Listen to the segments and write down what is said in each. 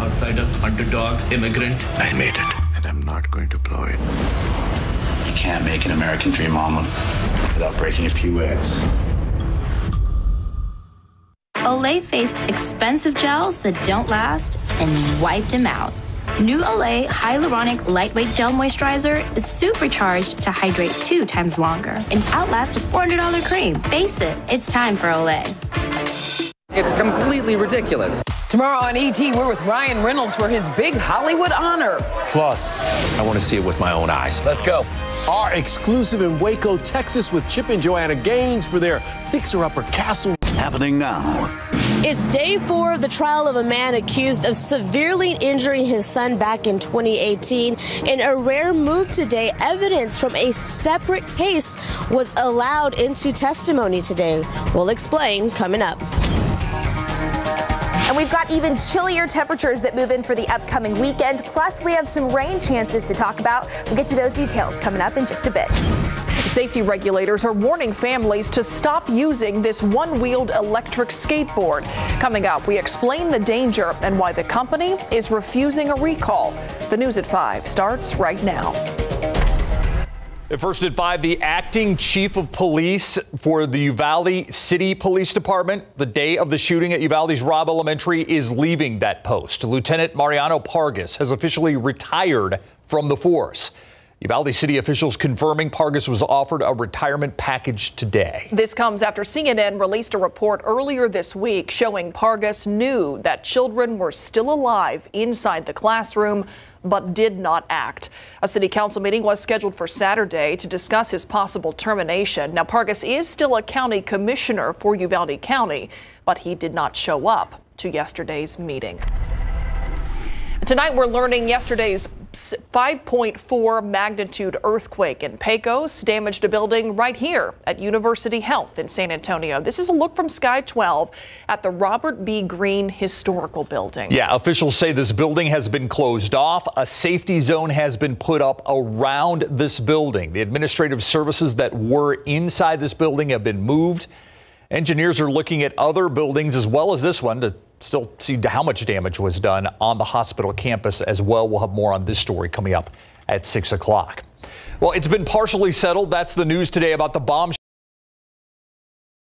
outsider, underdog, immigrant. I made it, and I'm not going to blow it. You can't make an American dream omelet without breaking a few eggs. Olay faced expensive gels that don't last and wiped him out. New Olay Hyaluronic Lightweight Gel Moisturizer is supercharged to hydrate 2 times longer and outlast a $400 cream. Face it, it's time for Olay. It's completely ridiculous. Tomorrow on ET, we're with Ryan Reynolds for his big Hollywood honor. Plus, I want to see it with my own eyes. Let's go. Our exclusive in Waco, Texas with Chip and Joanna Gaines for their fixer-upper castle. Happening now. It's day 4 of the trial of a man accused of severely injuring his son back in 2018. In a rare move today, evidence from a separate case was allowed into testimony today. We'll explain coming up. And we've got even chillier temperatures that move in for the upcoming weekend. Plus, we have some rain chances to talk about. We'll get to those details coming up in just a bit. Safety regulators are warning families to stop using this one-wheeled electric skateboard. Coming up, we explain the danger and why the company is refusing a recall. The news at 5 starts right now. First at 5, the acting chief of police for the Uvalde City Police Department, the day of the shooting at Uvalde's Robb Elementary, is leaving that post. Lieutenant Mariano Pargas has officially retired from the force. Uvalde City officials confirming Pargas was offered a retirement package today. This comes after CNN released a report earlier this week showing Pargas knew that children were still alive inside the classroom, but did not act. A city council meeting was scheduled for Saturday to discuss his possible termination. Now, Pargas is still a county commissioner for Uvalde County, but he did not show up to yesterday's meeting. Tonight, we're learning yesterday's 5.4 magnitude earthquake in Pecos damaged a building right here at University Health in San Antonio. This is a look from Sky 12 at the Robert B. Greene Historical Building. Yeah, officials say this building has been closed off. A safety zone has been put up around this building. The administrative services that were inside this building have been moved. Engineers are looking at other buildings as well as this one to still see how much damage was done on the hospital campus as well. We'll have more on this story coming up at 6 o'clock. Well, it's been partially settled. That's the news today about the bomb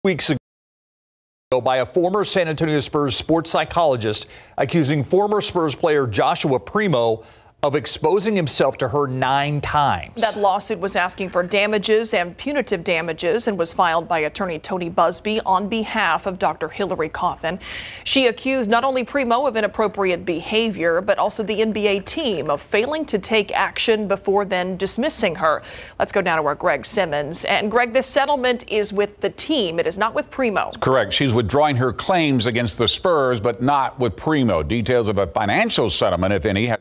weeks ago by a former San Antonio Spurs sports psychologist accusing former Spurs player Joshua Primo of exposing himself to her 9 times. That lawsuit was asking for damages and punitive damages and was filed by attorney Tony Busby on behalf of Dr. Hillary Coffin. She accused not only Primo of inappropriate behavior, but also the NBA team of failing to take action before then dismissing her. Let's go down to our Greg Simmons. And Greg, this settlement is with the team. It is not with Primo. Correct. She's withdrawing her claims against the Spurs, but not with Primo. Details of a financial settlement, if any, has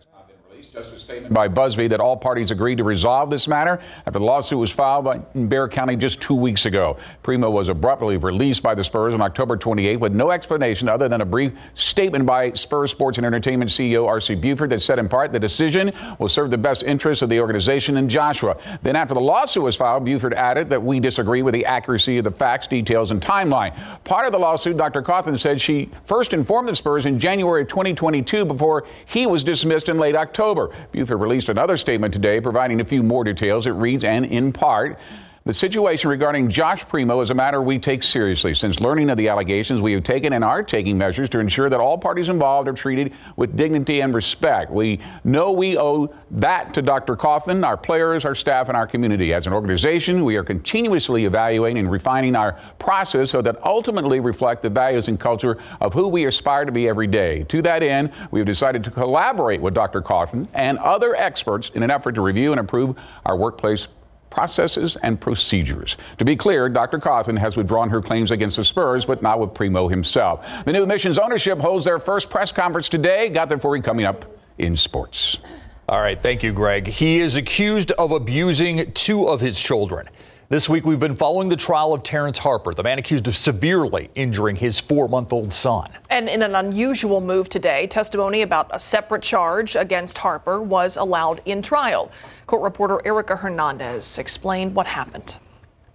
just a statement by Busby that all parties agreed to resolve this matter after the lawsuit was filed in Bexar County just 2 weeks ago. Primo was abruptly released by the Spurs on October 28 with no explanation other than a brief statement by Spurs Sports and Entertainment CEO R.C. Buford that said in part the decision will serve the best interests of the organization and Joshua. Then after the lawsuit was filed, Buford added that we disagree with the accuracy of the facts, details, and timeline. Part of the lawsuit, Dr. Coffin said she first informed the Spurs in January of 2022 before he was dismissed in late October. Buford released another statement today providing a few more details. It reads, and in part, the situation regarding Josh Primo is a matter we take seriously. Since learning of the allegations, we have taken and are taking measures to ensure that all parties involved are treated with dignity and respect. We know we owe that to Dr. Coffin, our players, our staff, and our community. As an organization, we are continuously evaluating and refining our process so that ultimately reflect the values and culture of who we aspire to be every day. To that end, we have decided to collaborate with Dr. Coffin and other experts in an effort to review and improve our workplace processes and procedures. To be clear, Dr. Coffin has withdrawn her claims against the Spurs, but not with Primo himself. The new Missions ownership holds their first press conference today. Got there for you coming up in sports. All right, thank you, Greg. He is accused of abusing 2 of his children. This week, we've been following the trial of Terrence Harper, the man accused of severely injuring his 4-month-old son. And in an unusual move today, testimony about a separate charge against Harper was allowed in trial. Court reporter Erica Hernandez explained what happened.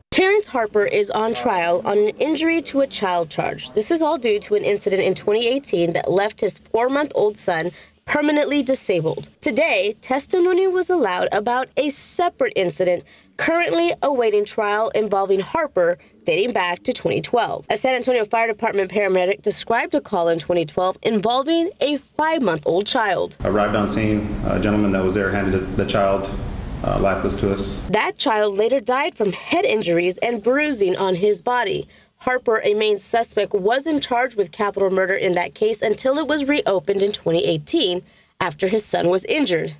Terrence Harper is on trial on an injury to a child charge. This is all due to an incident in 2018 that left his 4-month-old son permanently disabled. Today, testimony was allowed about a separate incident currently awaiting trial involving Harper dating back to 2012. A San Antonio Fire Department paramedic described a call in 2012 involving a 5-month-old child. Arrived on scene, a gentleman that was there handed the child lifeless to us. That child later died from head injuries and bruising on his body. Harper, a main suspect, wasn't charged with capital murder in that case until it was reopened in 2018 after his son was injured.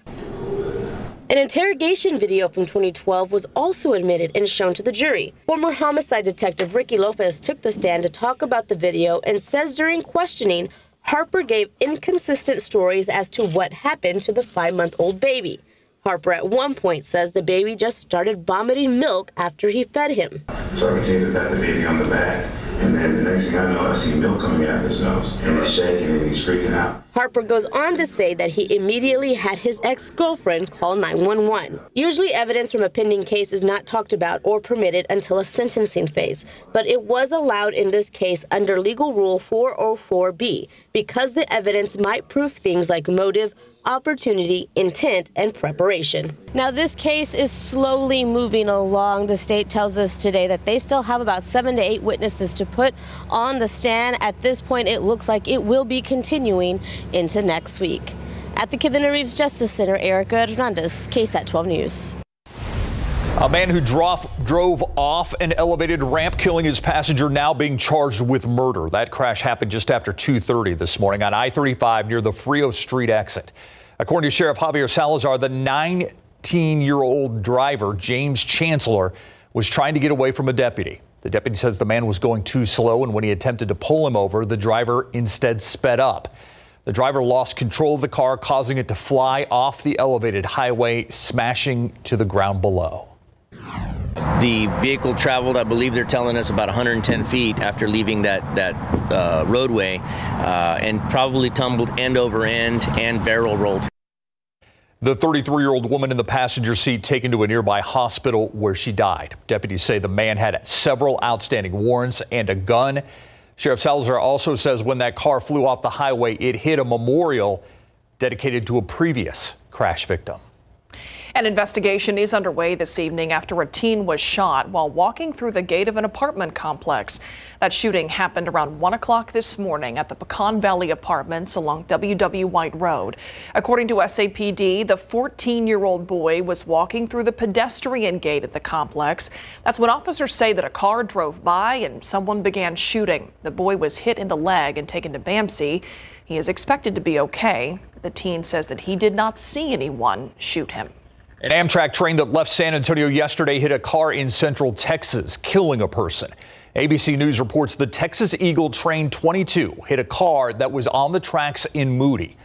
An interrogation video from 2012 was also admitted and shown to the jury. Former homicide detective Ricky Lopez took the stand to talk about the video and says during questioning, Harper gave inconsistent stories as to what happened to the 5-month-old baby. Harper at one point says the baby just started vomiting milk after he fed him. So I continued to pat the baby on the back, and then the next thing I know, I see milk coming out of his nose, and he's shaking and he's freaking out. Harper goes on to say that he immediately had his ex-girlfriend call 911. Usually evidence from a pending case is not talked about or permitted until a sentencing phase, but it was allowed in this case under Legal Rule 404B because the evidence might prove things like motive, opportunity, intent, and preparation. Now, this case is slowly moving along. The state tells us today that they still have about 7 to 8 witnesses to put on the stand. At this point, it looks like it will be continuing into next week. At the Kevin Reeves Justice Center, Erica Hernandez, KSAT 12 News. A man who drove off an elevated ramp, killing his passenger, now being charged with murder. That crash happened just after 2:30 this morning on I-35 near the Frio Street exit. According to Sheriff Javier Salazar, the 19-year-old driver, James Chancellor, was trying to get away from a deputy. The deputy says the man was going too slow, and when he attempted to pull him over, the driver instead sped up. The driver lost control of the car, causing it to fly off the elevated highway, smashing to the ground below. The vehicle traveled, I believe they're telling us, about 110 feet after leaving that roadway, and probably tumbled end over end and barrel rolled. The 33-year-old woman in the passenger seat taken to a nearby hospital where she died. Deputies say the man had several outstanding warrants and a gun. Sheriff Salazar also says when that car flew off the highway, it hit a memorial dedicated to a previous crash victim. An investigation is underway this evening after a teen was shot while walking through the gate of an apartment complex. That shooting happened around 1 o'clock this morning at the Pecan Valley Apartments along W.W. White Road. According to SAPD, the 14-year-old boy was walking through the pedestrian gate at the complex. That's when officers say that a car drove by and someone began shooting. The boy was hit in the leg and taken to BAMC. He is expected to be okay. The teen says that he did not see anyone shoot him. An Amtrak train that left San Antonio yesterday hit a car in central Texas, killing a person. ABC News reports the Texas Eagle Train 22 hit a car that was on the tracks in Moody.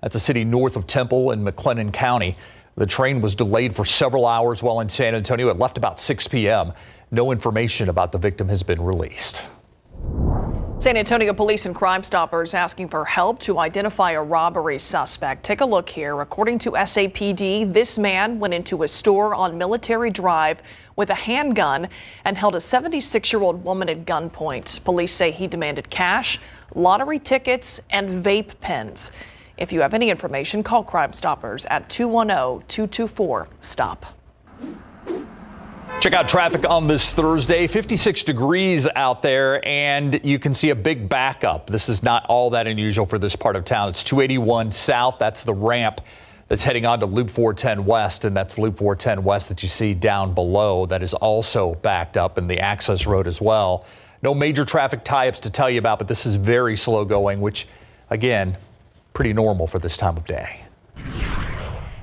That's a city north of Temple in McLennan County. The train was delayed for several hours while in San Antonio. It left about 6 p.m. No information about the victim has been released. San Antonio police and Crime Stoppers asking for help to identify a robbery suspect. Take a look here. According to SAPD, this man went into a store on Military Drive with a handgun and held a 76-year-old woman at gunpoint. Police say he demanded cash, lottery tickets, and vape pens. If you have any information, call Crime Stoppers at 210-224-STOP. Check out traffic on this Thursday. 56 degrees out there, and you can see a big backup. This is not all that unusual for this part of town. It's 281 south. That's the ramp that's heading on to Loop 410 west, and that's Loop 410 west that you see down below. That is also backed up, and the access road as well. No major traffic tie-ups to tell you about, but this is very slow going, which, again, pretty normal for this time of day.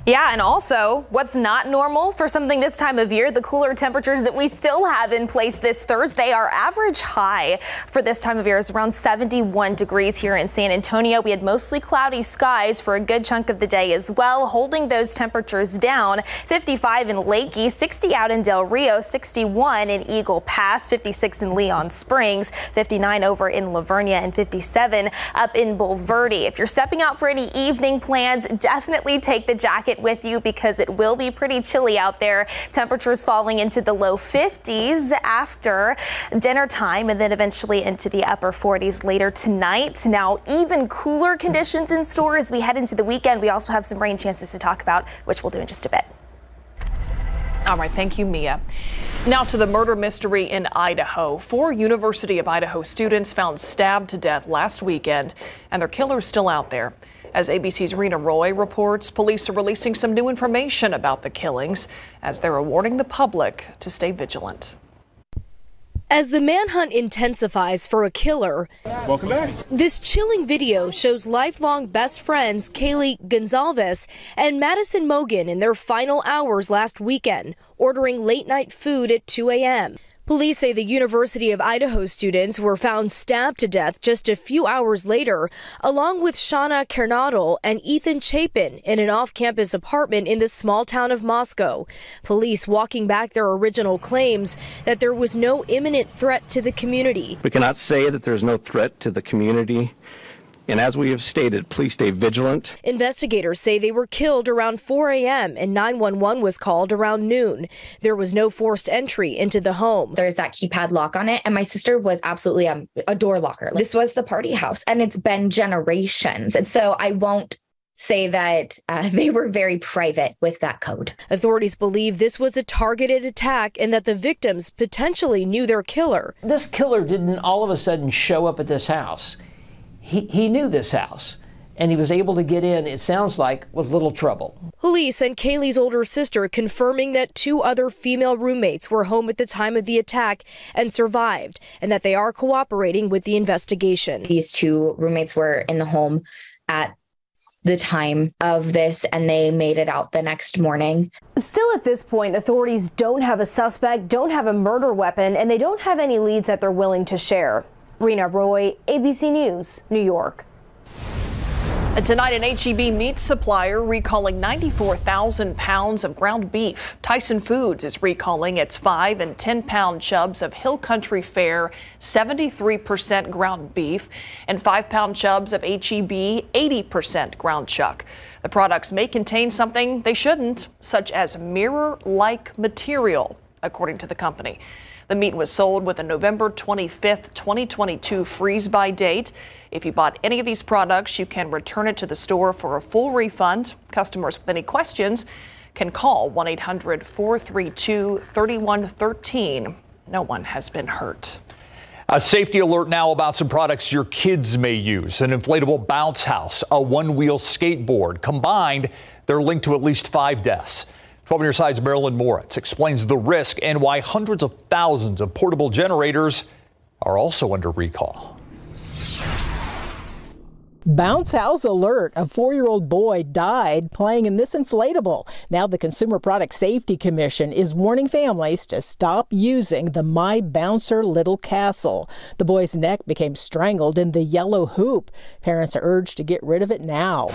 Yeah, and also what's not normal for something this time of year, the cooler temperatures that we still have in place this Thursday. Our average high for this time of year is around 71 degrees here in San Antonio. We had mostly cloudy skies for a good chunk of the day as well, holding those temperatures down. 55 in Lakey, 60 out in Del Rio, 61 in Eagle Pass, 56 in Leon Springs, 59 over in Lavernia, and 57 up in Bulverde. If you're stepping out for any evening plans, definitely take the jacket jacket with you because it will be pretty chilly out there. Temperatures falling into the low 50s after dinner time and then eventually into the upper 40s later tonight. Now, even cooler conditions in store as we head into the weekend. We also have some rain chances to talk about, which we'll do in just a bit. All right, thank you, Mia. Now to the murder mystery in Idaho. 4 University of Idaho students found stabbed to death last weekend, and their killer is still out there. As ABC's Rena Roy reports, police are releasing some new information about the killings as they're warning the public to stay vigilant. As the manhunt intensifies for a killer, welcome back. This chilling video shows lifelong best friends Kaylee Gonzalez and Madison Mogan in their final hours last weekend, ordering late-night food at 2 a.m. Police say the University of Idaho students were found stabbed to death just a few hours later, along with Shauna Kernadel and Ethan Chapin in an off-campus apartment in the small town of Moscow. Police walking back their original claims that there was no imminent threat to the community. We cannot say that there's no threat to the community. And as we have stated, please stay vigilant. Investigators say they were killed around 4 a.m. and 911 was called around noon. There was no forced entry into the home. There's that keypad lock on it, and my sister was absolutely a door locker. This was the party house, and it's been generations. And so I won't say that they were very private with that code. Authorities believe this was a targeted attack and that the victims potentially knew their killer. This killer didn't all of a sudden show up at this house. He knew this house, and he was able to get in, it sounds like, with little trouble. Police and Kaylee's older sister confirming that 2 other female roommates were home at the time of the attack and survived, and that they are cooperating with the investigation. These 2 roommates were in the home at the time of this, and they made it out the next morning. Still at this point, authorities don't have a suspect, don't have a murder weapon, and they don't have any leads that they're willing to share. Rena Roy, ABC News, New York. And tonight, an H-E-B meat supplier recalling 94,000 pounds of ground beef. Tyson Foods is recalling its 5- and 10-pound chubs of Hill Country Fare 73% ground beef and 5-pound chubs of H-E-B 80% ground chuck. The products may contain something they shouldn't, such as mirror-like material, according to the company. The meat was sold with a November 25th, 2022 freeze-by date. If you bought any of these products, you can return it to the store for a full refund. Customers with any questions can call 1-800-432-3113. No one has been hurt. A safety alert now about some products your kids may use. An inflatable bounce house, a one-wheel skateboard. Combined, they're linked to at least 5 deaths. 12 on your side's Marilyn Moritz explains the risk and why hundreds of thousands of portable generators are also under recall. Bounce house alert. A 4-year-old boy died playing in this inflatable. Now the Consumer Product Safety Commission is warning families to stop using the My Bouncer Little Castle. The boy's neck became strangled in the yellow hoop. Parents are urged to get rid of it now.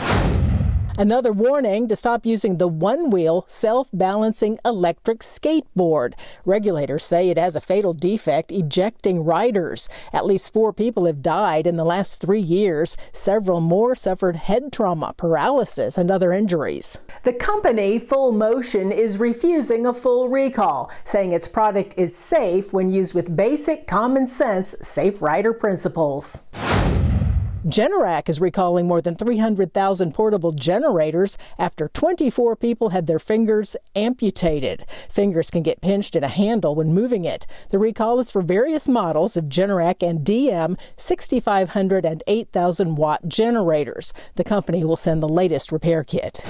Another warning to stop using the one-wheel, self-balancing electric skateboard. Regulators say it has a fatal defect, ejecting riders. At least 4 people have died in the last 3 years. Several more suffered head trauma, paralysis, and other injuries. The company, Full Motion, is refusing a full recall, saying its product is safe when used with basic common sense safe rider principles. Generac is recalling more than 300,000 portable generators after 24 people had their fingers amputated. Fingers can get pinched in a handle when moving it. The recall is for various models of Generac and DM 6500 and 8,000 watt generators. The company will send the latest repair kit.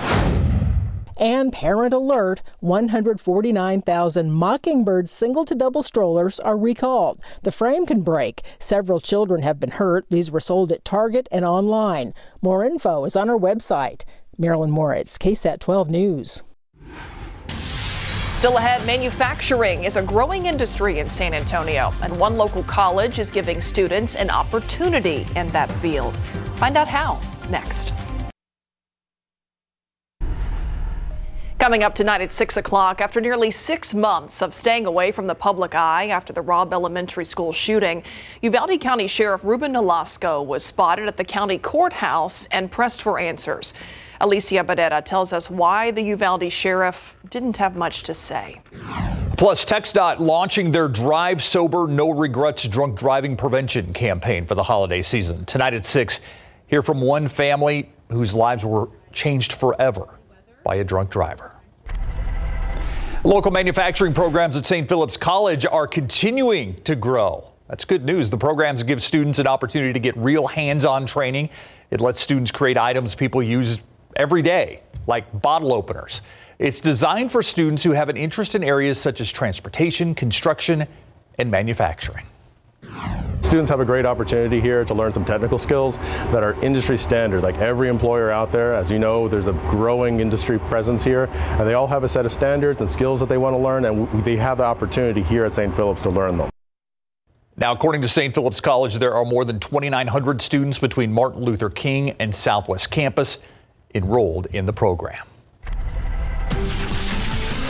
And parent alert, 149,000 Mockingbird single to double strollers are recalled. The frame can break. Several children have been hurt. These were sold at Target and online. More info is on our website. Marilyn Moritz, KSAT 12 News. Still ahead, manufacturing is a growing industry in San Antonio, and one local college is giving students an opportunity in that field. Find out how next. Coming up tonight at 6 o'clock, after nearly 6 months of staying away from the public eye after the Robb Elementary School shooting, Uvalde County Sheriff Ruben Nolasco was spotted at the county courthouse and pressed for answers. Alicia Barrera tells us why the Uvalde sheriff didn't have much to say. Plus, TxDOT launching their Drive Sober, No Regrets drunk driving prevention campaign for the holiday season. Tonight at 6, hear from one family whose lives were changed forever by a drunk driver. Local manufacturing programs at St. Philip's College are continuing to grow. That's good news. The programs give students an opportunity to get real hands-on training. It lets students create items people use every day, like bottle openers. It's designed for students who have an interest in areas such as transportation, construction, and manufacturing. Students have a great opportunity here to learn some technical skills that are industry standard. Like every employer out there, as you know, there's a growing industry presence here, and they all have a set of standards and skills that they want to learn, and they have the opportunity here at St. Philip's to learn them. Now, according to St. Philip's College, there are more than 2,900 students between Martin Luther King and Southwest Campus enrolled in the program.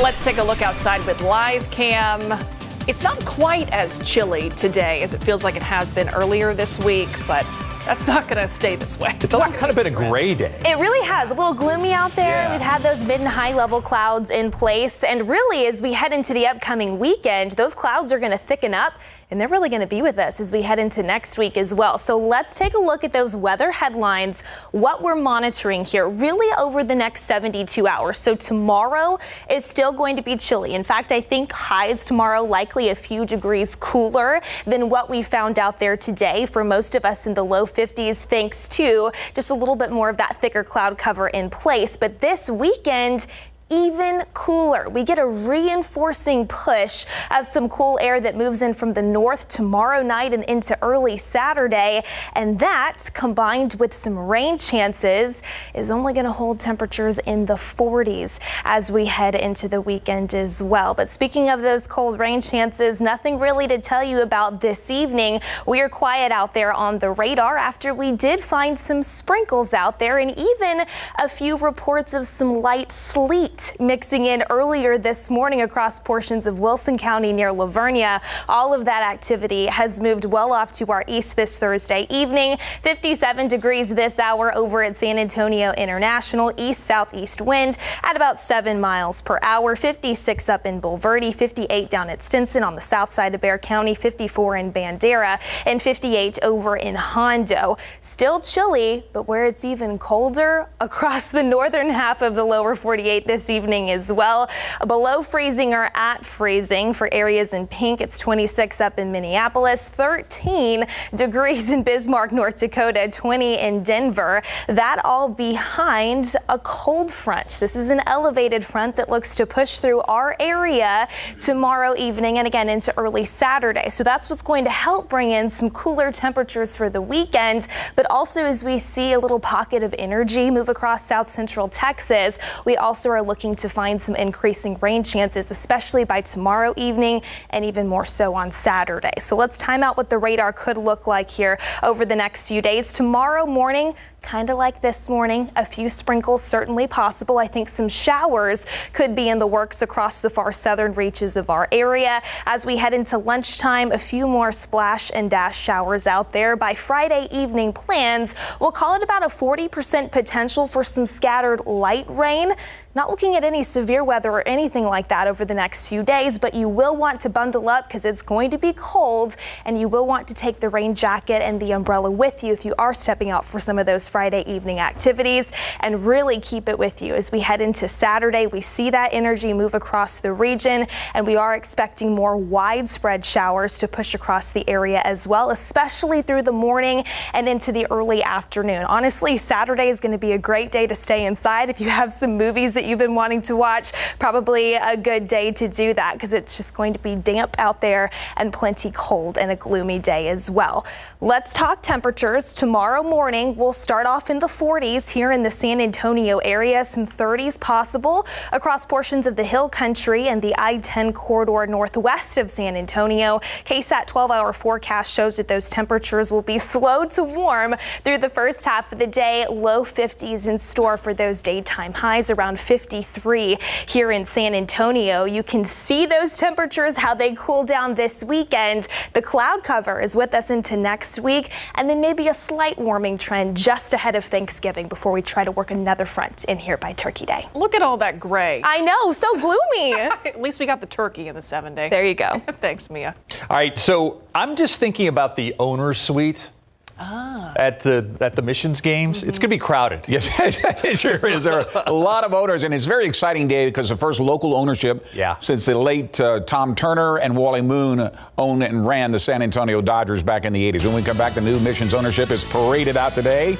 Let's take a look outside with live cam. It's not quite as chilly today as it feels like it has been earlier this week, but that's not going to stay this way. It's also kind of been a gray day. It really has. A little gloomy out there. Yeah. We've had those mid and high level clouds in place. And really, as we head into the upcoming weekend, those clouds are going to thicken up. And they're really going to be with us as we head into next week as well. So let's take a look at those weather headlines, what we're monitoring here really over the next 72 hours. So tomorrow is still going to be chilly. In fact, I think highs tomorrow likely a few degrees cooler than what we found out there today. For most of us in the low 50s, thanks to just a little bit more of that thicker cloud cover in place. But this weekend, even cooler. We get a reinforcing push of some cool air that moves in from the north tomorrow night and into early Saturday. And that, combined with some rain chances, is only going to hold temperatures in the 40s as we head into the weekend as well. But speaking of those cold rain chances, nothing really to tell you about this evening. We are quiet out there on the radar after we did find some sprinkles out there and even a few reports of some light sleet mixing in earlier this morning across portions of Wilson County near Lavernia. All of that activity has moved well off to our east this Thursday evening. 57 degrees this hour over at San Antonio International. East-southeast wind at about 7 miles per hour. 56 up in Bulverde, 58 down at Stinson on the south side of Bexar County, 54 in Bandera, and 58 over in Hondo. Still chilly, but where it's even colder across the northern half of the lower 48 this evening as well. Below freezing or at freezing for areas in pink. It's 26 up in Minneapolis, 13 degrees in Bismarck, North Dakota, 20 in Denver. That all behind a cold front. This is an elevated front that looks to push through our area tomorrow evening and again into early Saturday. So that's what's going to help bring in some cooler temperatures for the weekend. But also, as we see a little pocket of energy move across south central Texas, we also are looking to find some increasing rain chances, especially by tomorrow evening and even more so on Saturday. So let's time out what the radar could look like here over the next few days. Tomorrow morning, kind of like this morning, a few sprinkles certainly possible. I think some showers could be in the works across the far southern reaches of our area. As we head into lunchtime, a few more splash and dash showers out there. By Friday evening plans, we'll call it about a 40% potential for some scattered light rain. Not looking at any severe weather or anything like that over the next few days, but you will want to bundle up because it's going to be cold, and you will want to take the rain jacket and the umbrella with you if you are stepping out for some of those Friday evening activities, and really keep it with you. As we head into Saturday, we see that energy move across the region, and we are expecting more widespread showers to push across the area as well, especially through the morning and into the early afternoon. Honestly, Saturday is going to be a great day to stay inside. If you have some movies that you've been wanting to watch, probably a good day to do that because it's just going to be damp out there and plenty cold and a gloomy day as well. Let's talk temperatures. Tomorrow morning, we'll start off in the 40s here in the San Antonio area. Some 30s possible across portions of the Hill Country and the I-10 corridor northwest of San Antonio. KSAT 12-hour forecast shows that those temperatures will be slow to warm through the first half of the day. Low 50s in store for those daytime highs, around 53 here in San Antonio. You can see those temperatures, how they cool down this weekend. The cloud cover is with us into next week, and then maybe a slight warming trend just just ahead of Thanksgiving before we try to work another front in here by Turkey Day. Look at all that gray. I know, so gloomy. At least we got the turkey in the 7-day. There you go. Thanks, Mia. All right, so I'm just thinking about the owner's suite. At the Missions games. It's going to be crowded. Yes, it sure is. There are a lot of owners, and it's a very exciting day because the first local ownership since the late Tom Turner and Wally Moon owned and ran the San Antonio Dodgers back in the 80s. When we come back, the new Missions ownership is paraded out today.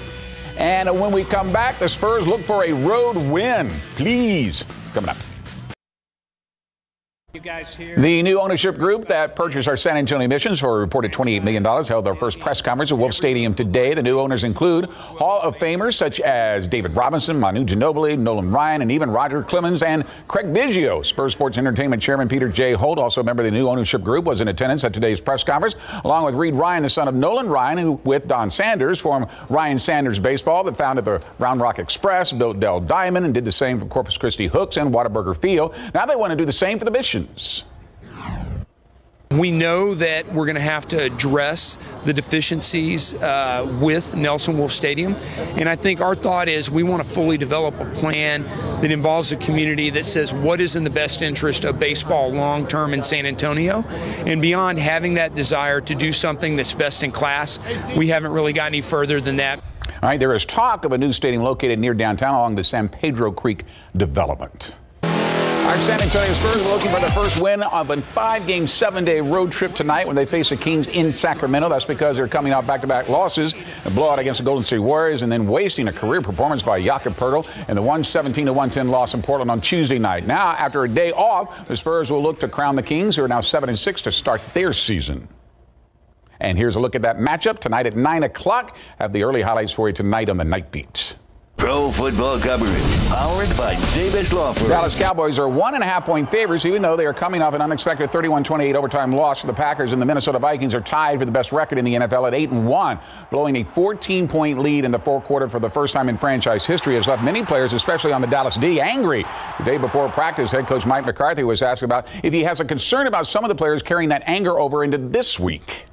And when we come back, the Spurs look for a road win. Please. Coming up. You guys here. The new ownership group that purchased our San Antonio Missions for a reported $28 million held their first press conference at Wolf Stadium today. The new owners include Hall of Famers such as David Robinson, Manu Ginobili, Nolan Ryan, and even Roger Clemens and Craig Biggio. Spurs Sports Entertainment Chairman Peter J. Holt, also a member of the new ownership group, was in attendance at today's press conference, along with Reed Ryan, the son of Nolan Ryan, who, with Don Sanders, formed Ryan Sanders Baseball, that founded the Round Rock Express, built Dell Diamond, and did the same for Corpus Christi Hooks and Whataburger Field. Now they want to do the same for the Missions. We know that we're going to have to address the deficiencies with Nelson Wolff Stadium, and I think our thought is we want to fully develop a plan that involves a community that says what is in the best interest of baseball long-term in San Antonio, and beyond having that desire to do something that's best in class, we haven't really got any further than that. All right, there is talk of a new stadium located near downtown along the San Pedro Creek development. Our San Antonio Spurs are looking for the first win of a 5-game, 7-day road trip tonight when they face the Kings in Sacramento. That's because they're coming off back-to-back losses, a blowout against the Golden State Warriors, and then wasting a career performance by Jakob Poeltl and the 117-110 loss in Portland on Tuesday night. Now, after a day off, the Spurs will look to crown the Kings, who are now 7-6 to start their season. And here's a look at that matchup tonight at 9 o'clock. Have the early highlights for you tonight on the Night Beat. Pro football coverage, powered by Davis Law Firm. Dallas Cowboys are 1.5-point favorites, even though they are coming off an unexpected 31-28 overtime loss to the Packers, and the Minnesota Vikings are tied for the best record in the NFL at 8-1. Blowing a 14-point lead in the fourth quarter for the first time in franchise history has left many players, especially on the Dallas D, angry. The day before practice, head coach Mike McCarthy was asked about if he has a concern about some of the players carrying that anger over into this week.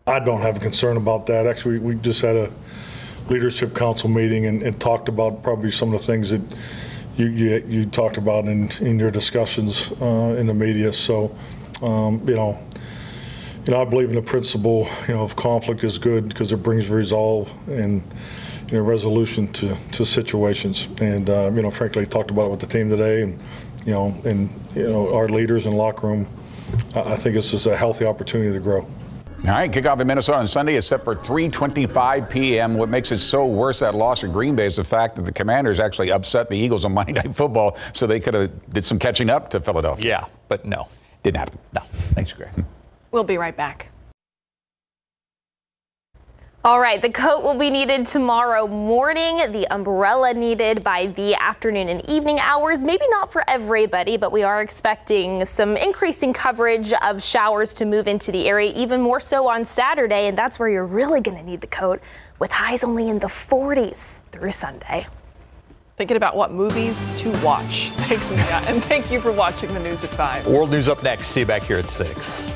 I don't have a concern about that. Actually, we just had a leadership council meeting and talked about probably some of the things that you talked about in your discussions in the media. So, you know, I believe in the principle, of conflict is good because it brings resolve and resolution to situations. And frankly, talked about it with the team today, and our leaders in the locker room. I think it's just a healthy opportunity to grow. All right, kickoff in Minnesota on Sunday is set for 3:25 p.m. What makes it so worse, that loss at Green Bay, is the fact that the Commanders actually upset the Eagles on Monday Night Football, so they could have did some catching up to Philadelphia. Yeah, but no. Didn't happen. No. Thanks, Greg. We'll be right back. All right, the coat will be needed tomorrow morning, the umbrella needed by the afternoon and evening hours. Maybe not for everybody, but we are expecting some increasing coverage of showers to move into the area, even more so on Saturday, and that's where you're really going to need the coat, with highs only in the 40s through Sunday. Thinking about what movies to watch. Thanks, Mia, and thank you for watching the News at 5. World News up next. See you back here at 6.